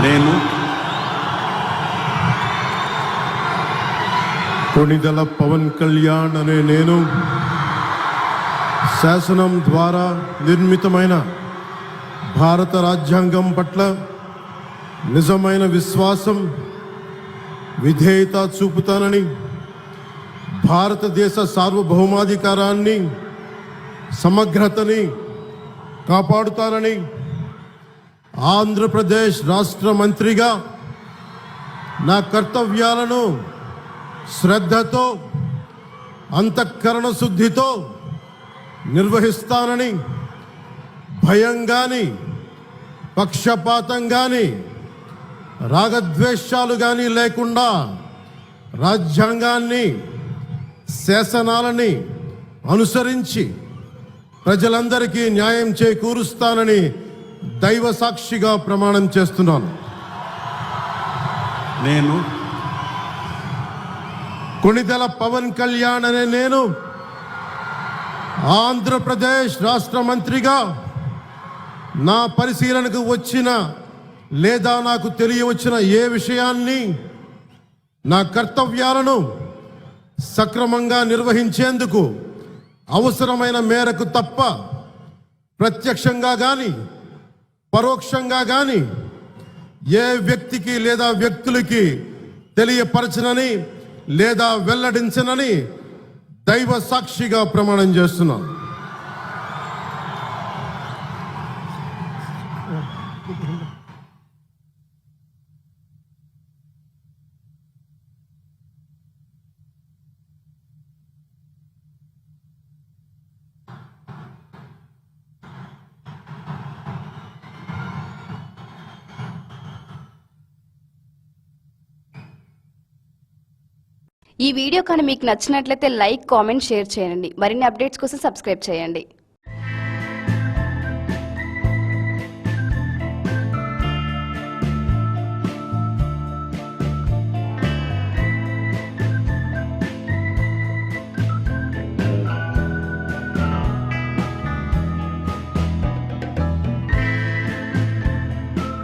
నేను కొణిదెల పవన్ కళ్యాణ్ అనే నేను శాసనం ద్వారా నిర్మితమైన భారత రాజ్యాంగం పట్ల నిజమైన విశ్వాసం విధేయత చూపుతానని, భారతదేశ సార్వభౌమాధికారాన్ని సమగ్రతని కాపాడుతానని, ఆంధ్రప్రదేశ్ రాష్ట్ర మంత్రిగా నా కర్తవ్యాలను శ్రద్ధతో అంతఃకరణ శుద్ధితో నిర్వహిస్తానని, భయం కానీ పక్షపాతం కానీ రాగద్వేషాలు కానీ లేకుండా రాజ్యాంగాన్ని శాసనాలని అనుసరించి ప్రజలందరికీ న్యాయం చేకూరుస్తానని దైవ సాక్షిగా ప్రమాణం చేస్తున్నాను. నేను కొణిదెల పవన్ కళ్యాణ్ అనే నేను ఆంధ్రప్రదేశ్ రాష్ట్ర మంత్రిగా నా పరిశీలనకు వచ్చిన లేదా నాకు తెలియవచ్చిన ఏ విషయాన్ని, నా కర్తవ్యాలను సక్రమంగా నిర్వహించేందుకు అవసరమైన మేరకు తప్ప ప్రత్యక్షంగా కానీ పరోక్షంగా కానీ ఏ వ్యక్తికి లేదా వ్యక్తులకి తెలియపరచనని లేదా వెల్లడించనని దైవ సాక్షిగా ప్రమాణం చేస్తున్నాను. ఈ వీడియో కానీ మీకు నచ్చినట్లయితే లైక్, కామెంట్, షేర్ చేయండి. మరిన్ని అప్డేట్స్ కోసం సబ్స్క్రైబ్ చేయండి.